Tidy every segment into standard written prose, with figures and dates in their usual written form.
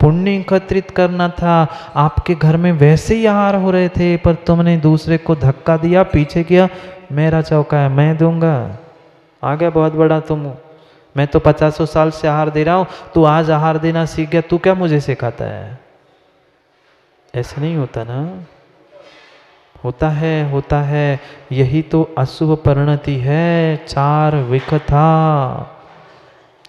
पुण्य एकत्रित करना था, आपके घर में वैसे ही आहार हो रहे थे, पर तुमने दूसरे को धक्का दिया, पीछे किया, मेरा चौका है मैं दूंगा, आ गया बहुत बड़ा तुम, मैं तो 50 साल से आहार दे रहा हूं, तू आज आहार देना सीख गया, तू क्या मुझे सिखाता है? ऐसे नहीं होता ना। होता है, यही तो अशुभ परिणति है। चार विकथा,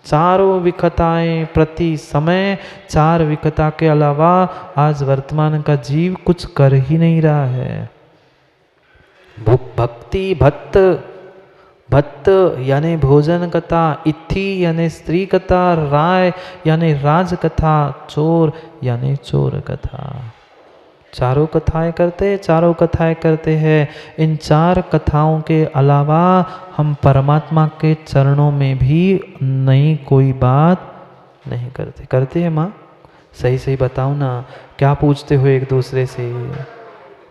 चारों विकताएं प्रति समय, चार विकता के अलावा आज वर्तमान का जीव कुछ कर ही नहीं रहा है। भक्ति भक्त, भक्त यानी भोजन कथा, इथि यानी स्त्री कथा, राय यानी राज कथा, चोर यानी चोर कथा। चारों कथाएं करते हैं। इन चार कथाओं के अलावा हम परमात्मा के चरणों में भी नई कोई बात नहीं करते हैं माँ? सही बताओ ना, क्या पूछते हो एक दूसरे से?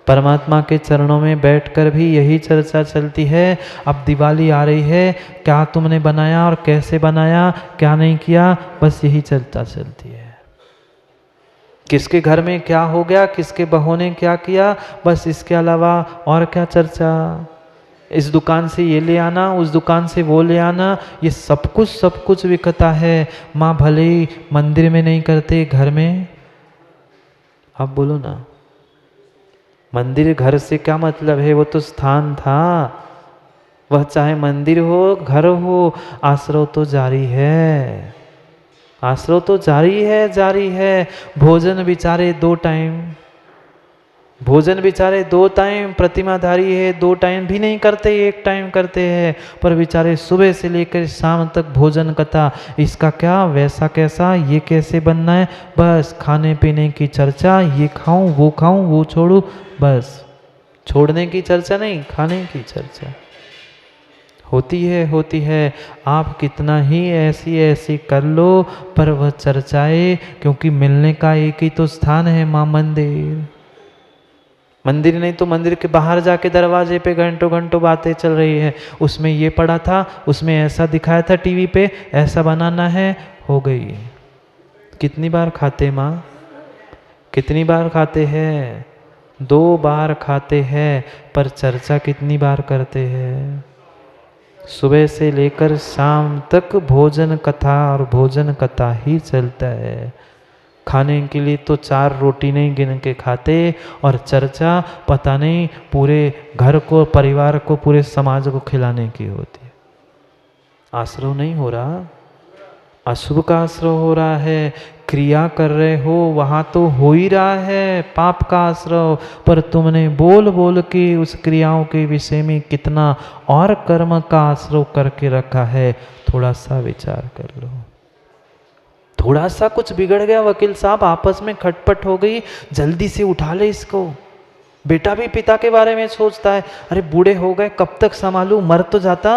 परमात्मा के चरणों में बैठकर भी यही चर्चा चलती है। अब दिवाली आ रही है, क्या तुमने बनाया और कैसे बनाया, क्या नहीं किया, बस यही चर्चा चलती है। किसके घर में क्या हो गया, किसके बहू ने क्या किया, बस इसके अलावा और क्या चर्चा? इस दुकान से ये ले आना, उस दुकान से वो ले आना, ये सब कुछ विकता है। माँ भले ही मंदिर में नहीं करते, घर में। आप बोलो ना, मंदिर घर से क्या मतलब है? वो तो स्थान था, वह चाहे मंदिर हो घर हो, आश्रव तो जारी है, आश्रव तो जारी है। भोजन बिचारे 2 टाइम, भोजन बिचारे 2 टाइम, प्रतिमाधारी है, 2 टाइम भी नहीं करते, 1 टाइम करते हैं, पर बिचारे सुबह से लेकर शाम तक भोजन कथा, इसका क्या, वैसा कैसा, ये कैसे बनना है, बस खाने पीने की चर्चा, ये खाऊं, वो छोड़ूं, बस छोड़ने की चर्चा नहीं, खाने की चर्चा होती है। आप कितना ही ऐसी कर लो, पर वह चर्चाएं, क्योंकि मिलने का एक ही तो स्थान है माँ, मंदिर नहीं तो मंदिर के बाहर जाके दरवाजे पे घंटों बातें चल रही है। उसमें ये पढ़ा था, उसमें ऐसा दिखाया था टीवी पे, ऐसा बनाना है, हो गई। कितनी बार खाते माँ, कितनी बार खाते हैं? 2 बार खाते हैं, पर चर्चा कितनी बार करते हैं? सुबह से लेकर शाम तक भोजन कथा और भोजन कथा ही चलता है। खाने के लिए तो 4 रोटी नहीं गिन के खाते, और चर्चा पता नहीं पूरे घर को, परिवार को, पूरे समाज को खिलाने की होती है। आश्रव नहीं हो रहा, अशुभ का आश्रव हो रहा है। क्रिया कर रहे हो वहाँ तो हो ही रहा है पाप का आश्रव, पर तुमने बोल के उस क्रियाओं के विषय में कितना और कर्म का आश्रव करके रखा है, थोड़ा सा विचार कर लो। थोड़ा सा कुछ बिगड़ गया, वकील साहब आपस में खटपट हो गई, जल्दी से उठा ले इसको। बेटा भी पिता के बारे में सोचता है, अरे बूढ़े हो गए, कब तक संभालूं, मर तो जाता।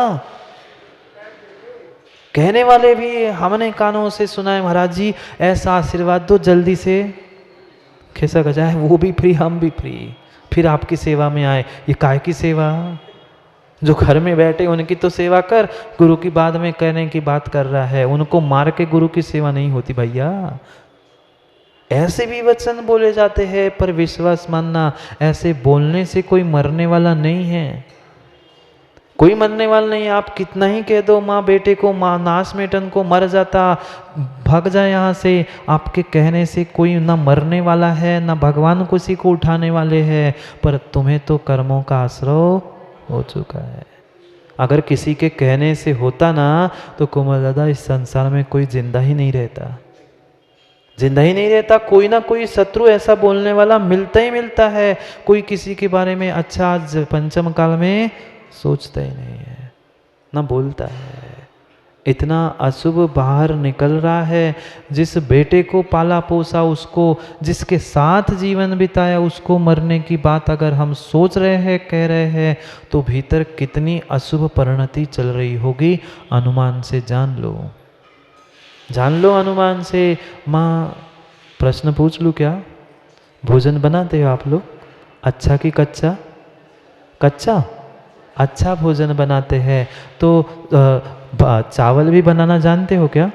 कहने वाले भी हमने कानों से सुना है, महाराज जी ऐसा आशीर्वाद दो जल्दी से खिसक जाए, वो भी फ्री हम भी फ्री, फिर आपकी सेवा में आए। ये काय की सेवा? जो घर में बैठे उनकी तो सेवा कर, गुरु की बाद में कहने की बात कर रहा है। उनको मार के गुरु की सेवा नहीं होती भैया। ऐसे भी वचन बोले जाते हैं, पर विश्वास मानना, ऐसे बोलने से कोई मरने वाला नहीं है, कोई मरने वाला नहीं। आप कितना ही कह दो माँ बेटे को, माँ नाश मेटन को, मर जाता, भाग जाए यहाँ से, आपके कहने से कोई ना मरने वाला है, ना भगवान किसी को उठाने वाले हैं, पर तुम्हें तो कर्मों का आश्रय हो चुका है। अगर किसी के कहने से होता ना, तो कोमल दादा इस संसार में कोई जिंदा ही नहीं रहता, जिंदा ही नहीं रहता। कोई ना कोई शत्रु ऐसा बोलने वाला मिलता ही मिलता है। कोई किसी के बारे में अच्छा पंचम काल में सोचता ही नहीं है, ना बोलता है। इतना अशुभ बाहर निकल रहा है। जिस बेटे को पाला पोसा, उसको, जिसके साथ जीवन बिताया, उसको मरने की बात अगर हम सोच रहे हैं, कह रहे हैं, तो भीतर कितनी अशुभ परिणति चल रही होगी, अनुमान से जान लो, जान लो अनुमान से। माँ प्रश्न पूछ लूँ क्या? भोजन बनाते हो आप लोग अच्छा कि कच्चा? कच्चा। अच्छा भोजन बनाते हैं तो चावल भी बनाना जानते हो क्या?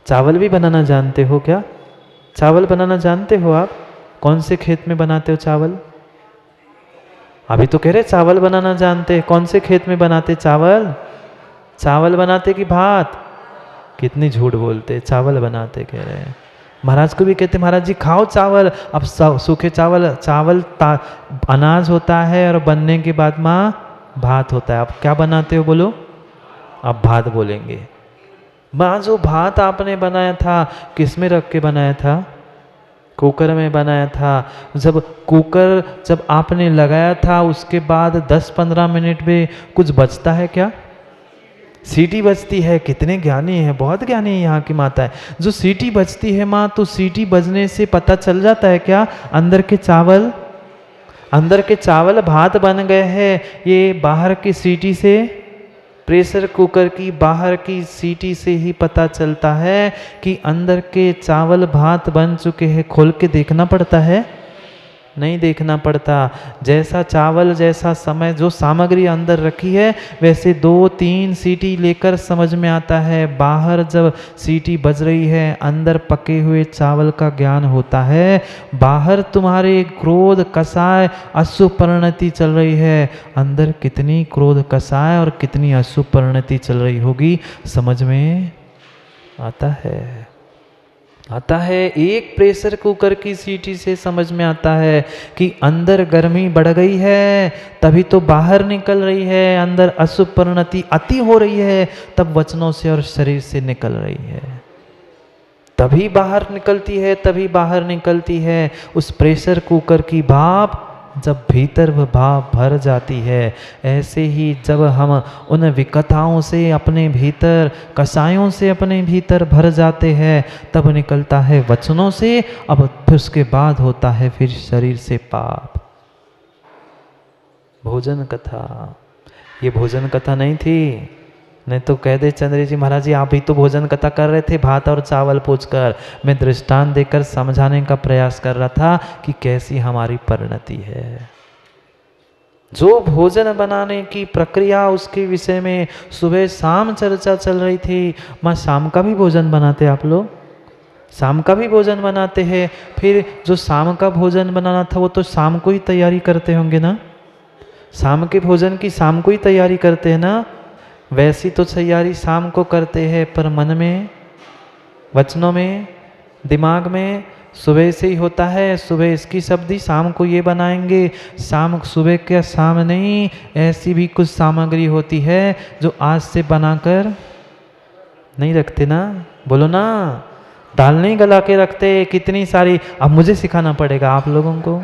चावल भी बनाना जानते हो क्या? चावल बनाना जानते हो आप? कौन से खेत में बनाते हो चावल? अभी तो कह रहे चावल बनाना जानते हैं। कौन से खेत में बनाते चावल? चावल बनाते कि भात? कितनी झूठ बोलते, चावल बनाते कह रहे हैं। महाराज को भी कहते महाराज जी खाओ चावल। अब सूखे चावल अनाज होता है और बनने के बाद माँ भात होता है। अब क्या बनाते हो बोलो? अब भात बोलेंगे। माँ जो भात आपने बनाया था किस में रख के बनाया था? कुकर में बनाया था। जब आपने लगाया था उसके बाद 10-15 मिनट में कुछ बचता है क्या? सीटी बजती है। कितने ज्ञानी है, बहुत ज्ञानी है यहाँ की माता है। जो सीटी बजती है माँ, तो सीटी बजने से पता चल जाता है क्या अंदर के चावल भात बन गए हैं? ये बाहर की सीटी से, प्रेशर कुकर की बाहर की सीटी से ही पता चलता है कि अंदर के चावल भात बन चुके हैं। खोल के देखना पड़ता है? नहीं देखना पड़ता। जैसा चावल, जैसा समय, जो सामग्री अंदर रखी है वैसे 2-3 सीटी लेकर समझ में आता है। बाहर जब सीटी बज रही है अंदर पके हुए चावल का ज्ञान होता है। बाहर तुम्हारे क्रोध कसाय अशुभ परिणति चल रही है, अंदर कितनी क्रोध कसाय और कितनी अशुभ परिणति चल रही होगी समझ में आता है। एक प्रेशर कुकर की सीटी से समझ में आता है कि अंदर गर्मी बढ़ गई है, तभी तो बाहर निकल रही है। अंदर अशुभ परिणति अति हो रही है, तब वचनों से और शरीर से निकल रही है। तभी बाहर निकलती है। उस प्रेशर कुकर की भाप जब भीतर वह भाप भर जाती है, ऐसे ही जब हम उन विकथाओं से अपने भीतर, कसायों से अपने भीतर भर जाते हैं, तब निकलता है वचनों से। अब फिर उसके बाद होता है फिर शरीर से पाप। भोजन कथा, ये भोजन कथा नहीं थी। नहीं तो कह दे चंद्र जी महाराज जी आप भी तो भोजन कथा कर रहे थे भात और चावल पूछकर। मैं दृष्टांत देकर समझाने का प्रयास कर रहा था कि कैसी हमारी परिणति है। जो भोजन बनाने की प्रक्रिया उसके विषय में सुबह शाम चर्चा चल रही थी। माँ शाम का भी भोजन बनाते आप लोग? शाम का भी भोजन बनाते हैं। फिर जो शाम का भोजन बनाना था वो तो शाम को ही तैयारी करते होंगे ना? शाम के भोजन की शाम को ही तैयारी करते हैं ना? वैसी तो तैयारी शाम को करते हैं, पर मन में, वचनों में, दिमाग में सुबह से ही होता है। सुबह इसकी सब्जी, शाम को ये बनाएंगे। सुबह क्या शाम नहीं, ऐसी भी कुछ सामग्री होती है जो आज से बनाकर नहीं रखते ना। बोलो ना, दाल नहीं गला के रखते। कितनी सारी, अब मुझे सिखाना पड़ेगा आप लोगों को।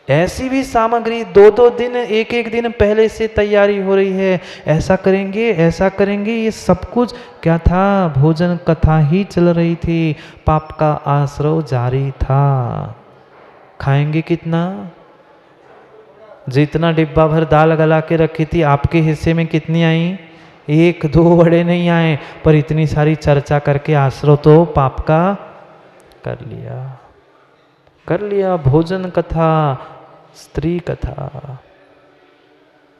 ऐसी भी सामग्री 2-2 दिन, 1-1 दिन पहले से तैयारी हो रही है। ऐसा करेंगे, ये सब कुछ क्या था? भोजन कथा ही चल रही थी। पाप का आश्रव जारी था। खाएंगे कितना? जितना डिब्बा भर दाल गला के रखी थी, आपके हिस्से में कितनी आई? 1-2 बड़े नहीं आए, पर इतनी सारी चर्चा करके आश्रव तो पाप का कर लिया। भोजन कथा, स्त्री कथा,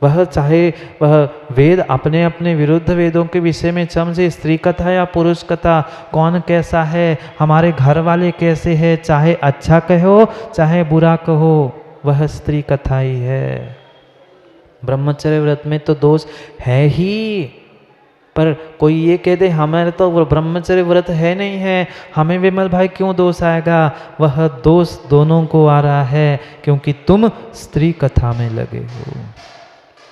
वह वेद अपने अपने विरुद्ध वेदों के विषय में समझे। स्त्री कथा या पुरुष कथा, कौन कैसा है, हमारे घर वाले कैसे हैं, चाहे अच्छा कहो चाहे बुरा कहो, वह स्त्री कथा ही है। ब्रह्मचर्य व्रत में तो दोष है ही, पर कोई ये कह दे हमारे तो ब्रह्मचर्य व्रत है नहीं है, हमें विमल भाई क्यों दोष आएगा? वह दोष दोनों को आ रहा है क्योंकि तुम स्त्री कथा में लगे हो।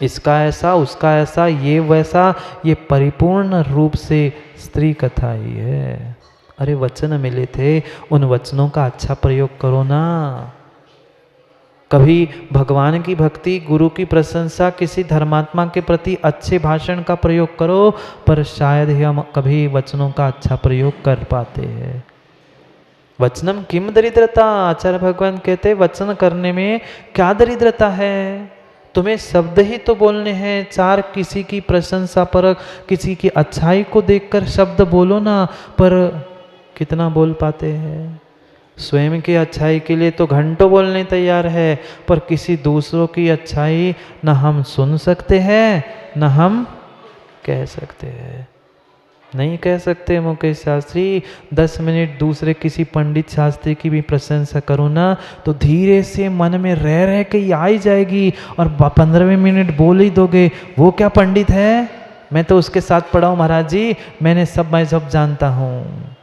इसका ऐसा, उसका ऐसा, ये वैसा, ये परिपूर्ण रूप से स्त्री कथा ही है। अरे वचन मिले थे, उन वचनों का अच्छा प्रयोग करो ना। कभी भगवान की भक्ति, गुरु की प्रशंसा, किसी धर्मात्मा के प्रति अच्छे भाषण का प्रयोग करो, पर शायद ही हम कभी वचनों का अच्छा प्रयोग कर पाते हैं। वचनम किम दरिद्रता, आचार्य भगवान कहते वचन करने में क्या दरिद्रता है? तुम्हें शब्द ही तो बोलने हैं, 4 किसी की प्रशंसा पर, किसी की अच्छाई को देखकर शब्द बोलो ना, पर कितना बोल पाते हैं? स्वयं की अच्छाई के लिए तो घंटों बोलने तैयार है, पर किसी दूसरों की अच्छाई न हम सुन सकते हैं न हम कह सकते हैं। नहीं कह सकते मुकेश शास्त्री। 10 मिनट दूसरे किसी पंडित शास्त्री की भी प्रशंसा करो ना तो धीरे से मन में रह रह के ही आ ही जाएगी, और 15वें मिनट बोल ही दोगे वो क्या पंडित है, मैं तो उसके साथ पढ़ा हूँ महाराज जी, मैं सब जानता हूँ।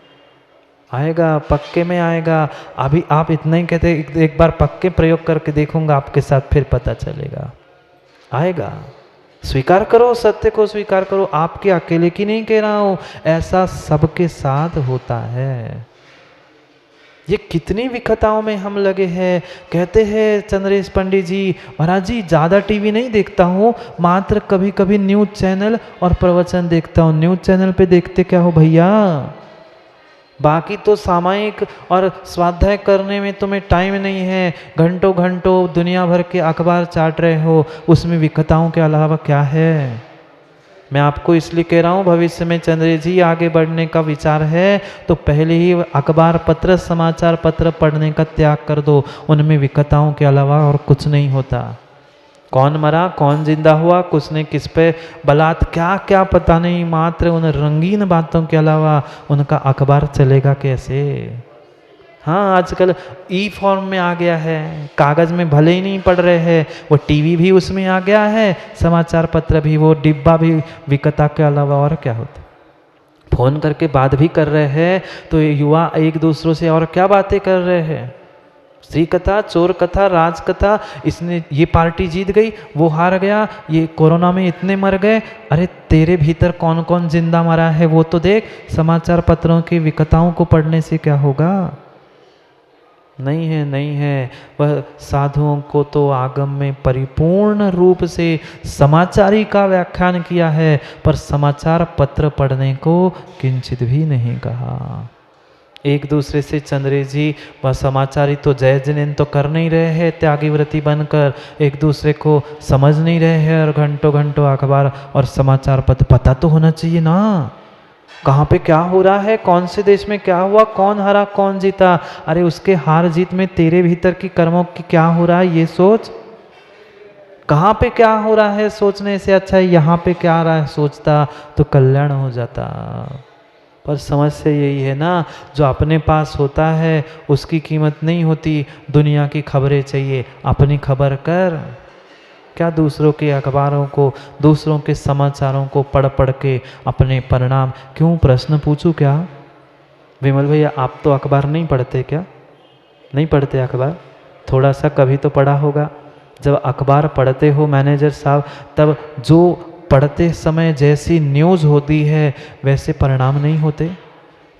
आएगा, पक्के में आएगा। अभी आप इतना ही कहते, एक बार पक्के प्रयोग करके देखूंगा आपके साथ, फिर पता चलेगा, आएगा। स्वीकार करो, सत्य को स्वीकार करो। आपके अकेले की नहीं कह रहा हूं, ऐसा सबके साथ होता है। ये कितनी विकताओं में हम लगे हैं। कहते हैं चंद्रेश पंडित जी, महाराज जी ज़्यादा टीवी नहीं देखता हूँ, मात्र कभी कभी न्यूज़ चैनल और प्रवचन देखता हूँ। न्यूज़ चैनल पे देखते क्या हो भैया, बाकी तो सामायिक और स्वाध्याय करने में तुम्हें टाइम नहीं है, घंटों घंटों दुनिया भर के अखबार चाट रहे हो, उसमें विकताओं के अलावा क्या है। मैं आपको इसलिए कह रहा हूँ, भविष्य में चंद्र जी आगे बढ़ने का विचार है तो पहले ही अखबार पत्र समाचार पत्र पढ़ने का त्याग कर दो, उनमें विकताओं के अलावा और कुछ नहीं होता। कौन मरा कौन जिंदा हुआ, कुछ ने किस पे बलात् क्या क्या पता नहीं, मात्र उन रंगीन बातों के अलावा उनका अखबार चलेगा कैसे। हाँ, आजकल ई फॉर्म में आ गया है, कागज़ में भले ही नहीं पढ़ रहे हैं, वो टीवी भी उसमें आ गया है, समाचार पत्र भी, वो डिब्बा भी विकता के अलावा और क्या होता। फ़ोन करके बात भी कर रहे हैं तो युवा एक दूसरों से और क्या बातें कर रहे हैं, स्त्री कथा, चोर कथा, राज कथा, इसने ये पार्टी जीत गई, वो हार गया, ये कोरोना में इतने मर गए। अरे तेरे भीतर कौन कौन जिंदा मरा है वो तो देख। समाचार पत्रों की विकताओं को पढ़ने से क्या होगा। नहीं है, नहीं है। वह साधुओं को तो आगम में परिपूर्ण रूप से समाचारी का व्याख्यान किया है, पर समाचार पत्र पढ़ने को किंचित भी नहीं कहा। एक दूसरे से चंद्रेश जी व समाचारी तो जय जिनेन तो कर नहीं रहे हैं, त्यागी व्रती बनकर एक दूसरे को समझ नहीं रहे हैं, और घंटों घंटों अखबार और समाचार पत्र पता तो होना चाहिए ना, कहाँ पे क्या हो रहा है, कौन से देश में क्या हुआ, कौन हारा कौन जीता। अरे उसके हार जीत में तेरे भीतर की कर्मों की क्या हो रहा है ये सोच। कहाँ पे क्या हो रहा है सोचने से अच्छा है यहाँ पे क्या आ रहा है सोचता तो कल्याण हो जाता। पर समस्या यही है ना, जो अपने पास होता है उसकी कीमत नहीं होती। दुनिया की खबरें चाहिए, अपनी खबर कर। क्या दूसरों के अखबारों को, दूसरों के समाचारों को पढ़ पढ़ के अपने परिणाम क्यों। प्रश्न पूछूं क्या विमल भैया, आप तो अखबार नहीं पढ़ते क्या? नहीं पढ़ते अखबार? थोड़ा सा कभी तो पढ़ा होगा। जब अखबार पढ़ते हो मैनेजर साहब, तब जो पढ़ते समय जैसी न्यूज़ होती है वैसे परिणाम नहीं होते।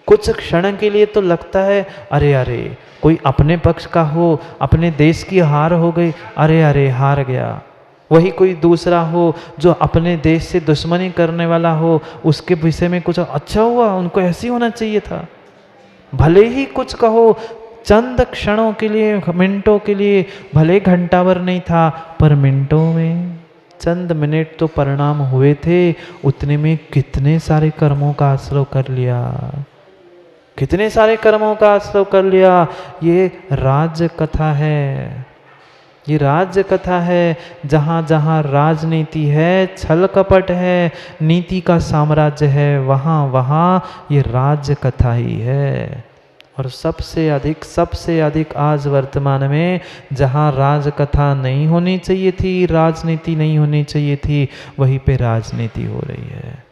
कुछ क्षण के लिए तो लगता है अरे अरे कोई अपने पक्ष का हो, अपने देश की हार हो गई, अरे अरे हार गया। वही कोई दूसरा हो जो अपने देश से दुश्मनी करने वाला हो, उसके विषय में कुछ अच्छा हुआ, उनको ऐसे ही होना चाहिए था। भले ही कुछ कहो, चंद क्षणों के लिए, मिनटों के लिए, भले घंटा भर नहीं था, पर मिनटों में चंद मिनट तो परिणाम हुए थे। उतने में कितने सारे कर्मों का आश्रय कर लिया, कितने सारे कर्मों का आश्रय कर लिया। ये राज्य कथा है, ये राज्य कथा है। जहाँ जहाँ राजनीति है, छल कपट है, नीति का साम्राज्य है, वहाँ वहाँ ये राज्य कथा ही है। और सबसे अधिक आज वर्तमान में जहाँ राजकथा नहीं होनी चाहिए थी, राजनीति नहीं होनी चाहिए थी, वहीं पे राजनीति हो रही है।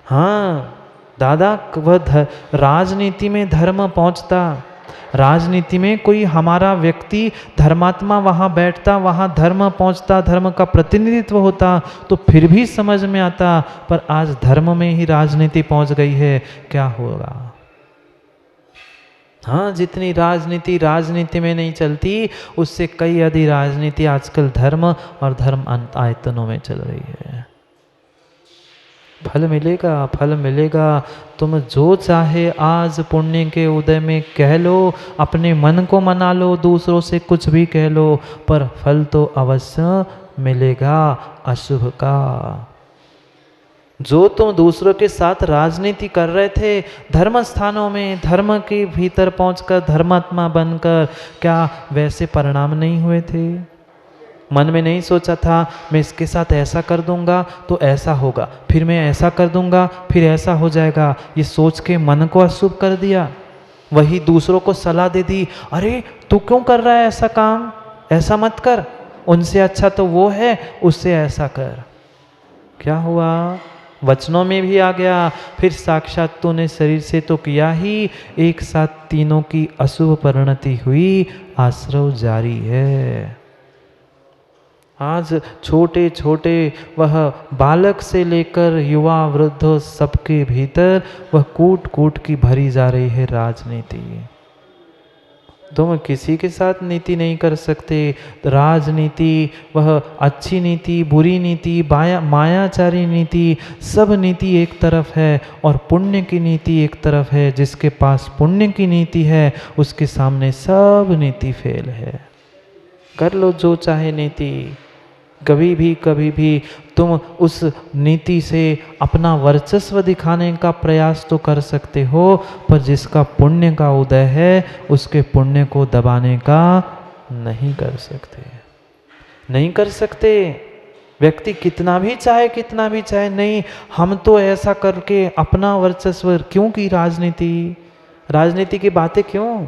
हाँ दादा, वह राजनीति में धर्म पहुँचता, राजनीति में कोई हमारा व्यक्ति धर्मात्मा वहाँ बैठता, वहाँ धर्म पहुँचता, धर्म का प्रतिनिधित्व होता तो फिर भी समझ में आता। पर आज धर्म में ही राजनीति पहुँच गई है, क्या होगा। हाँ, जितनी राजनीति राजनीति में नहीं चलती, उससे कई अधिक राजनीति आजकल धर्म और धर्म आयतनों में चल रही है। फल मिलेगा, फल मिलेगा। तुम जो चाहे आज पुण्य के उदय में कह लो, अपने मन को मना लो, दूसरों से कुछ भी कह लो, पर फल तो अवश्य मिलेगा अशुभ का। जो तुम दूसरों के साथ राजनीति कर रहे थे, धर्म स्थानों में, धर्म के भीतर पहुंचकर धर्मात्मा बनकर, क्या वैसे परिणाम नहीं हुए थे? मन में नहीं सोचा था मैं इसके साथ ऐसा कर दूंगा तो ऐसा होगा, फिर मैं ऐसा कर दूंगा फिर ऐसा हो जाएगा, ये सोच के मन को अशुभ कर दिया। वही दूसरों को सलाह दे दी, अरे तू क्यों कर रहा है ऐसा काम, ऐसा मत कर, उनसे अच्छा तो वो है, उससे ऐसा कर। क्या हुआ, वचनों में भी आ गया, फिर साक्षात तूने शरीर से तो किया ही, एक साथ तीनों की अशुभ परिणति हुई, आश्रव जारी है। आज छोटे छोटे वह बालक से लेकर युवा वृद्ध सबके भीतर वह कूट कूट की भरी जा रही है राजनीति। तुम किसी के साथ नीति नहीं कर सकते। राजनीति, वह अच्छी नीति, बुरी नीति, मायाचारी नीति, सब नीति एक तरफ है और पुण्य की नीति एक तरफ है। जिसके पास पुण्य की नीति है उसके सामने सब नीति फेल है। कर लो जो चाहे नीति, कभी भी तुम उस नीति से अपना वर्चस्व दिखाने का प्रयास तो कर सकते हो, पर जिसका पुण्य का उदय है उसके पुण्य को दबाने का नहीं कर सकते, नहीं कर सकते। व्यक्ति कितना भी चाहे नहीं, हम तो ऐसा करके अपना वर्चस्व, क्यों की राजनीति की बातें क्यों?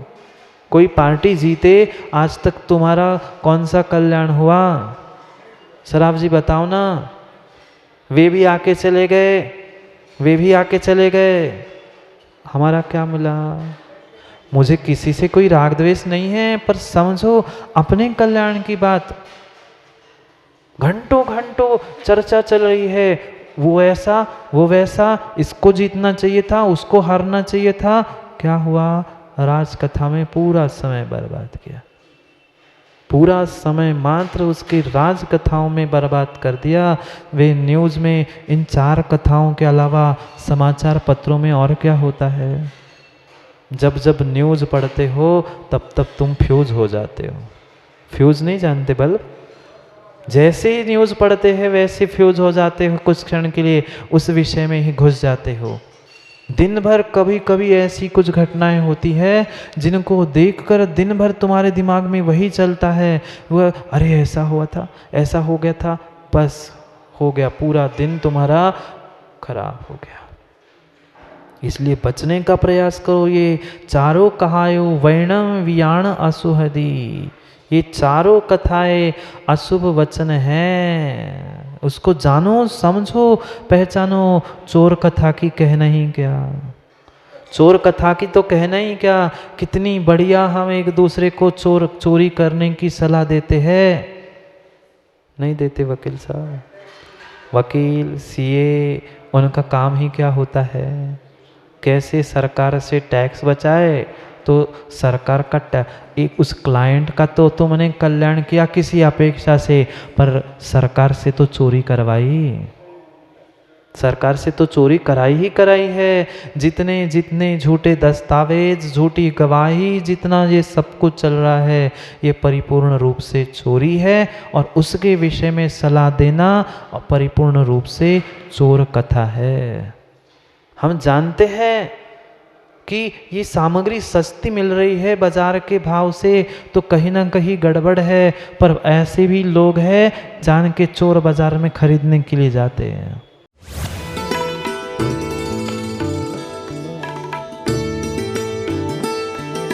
कोई पार्टी जीते, आज तक तुम्हारा कौन सा कल्याण हुआ? सराफ जी बताओ ना। वे भी आके चले गए, हमारा क्या मिला? मुझे किसी से कोई राग द्वेष नहीं है, पर समझो अपने कल्याण की बात। घंटों घंटों चर्चा चल रही है, वो ऐसा वो वैसा, इसको जीतना चाहिए था, उसको हारना चाहिए था। क्या हुआ? राजकथा में पूरा समय बर्बाद किया, पूरा समय मात्र उसकी राजकथाओं में बर्बाद कर दिया। वे न्यूज़ में इन 4 कथाओं के अलावा समाचार पत्रों में और क्या होता है? जब जब न्यूज़ पढ़ते हो तब तब तुम फ्यूज हो जाते हो। फ्यूज नहीं जानते बल्ब? जैसे ही न्यूज़ पढ़ते हैं वैसे फ्यूज हो जाते हो, कुछ क्षण के लिए उस विषय में ही घुस जाते हो। दिन भर कभी कभी ऐसी कुछ घटनाएं होती है जिनको देखकर दिन भर तुम्हारे दिमाग में वही चलता है, वह अरे ऐसा हुआ था, ऐसा हो गया था, बस हो गया, पूरा दिन तुम्हारा खराब हो गया। इसलिए बचने का प्रयास करो। ये चारों कहायो वैणम वियाण असुहदी, ये चारों कथाएं अशुभ वचन हैं, उसको जानो, समझो, पहचानो। चोर कथा की कहना ही क्या, चोर कथा की तो कहना ही क्या, कितनी बढ़िया हम एक दूसरे को चोरी करने की सलाह देते हैं। नहीं देते वकील साहब, वकील सीए, उनका काम ही क्या होता है? कैसे सरकार से टैक्स बचाए, तो सरकार का एक उस क्लाइंट का तो तुमने कल्याण किया किसी अपेक्षा से, पर सरकार से तो चोरी करवाई, सरकार से तो चोरी कराई ही कराई है। जितने जितने झूठे दस्तावेज, झूठी गवाही, जितना ये सब कुछ चल रहा है, ये परिपूर्ण रूप से चोरी है, और उसके विषय में सलाह देना परिपूर्ण रूप से चोर कथा है। हम जानते हैं कि ये सामग्री सस्ती मिल रही है बाजार के भाव से, तो कहीं ना कहीं गड़बड़ है, पर ऐसे भी लोग हैं जान के चोर बाजार में खरीदने के लिए जाते हैं।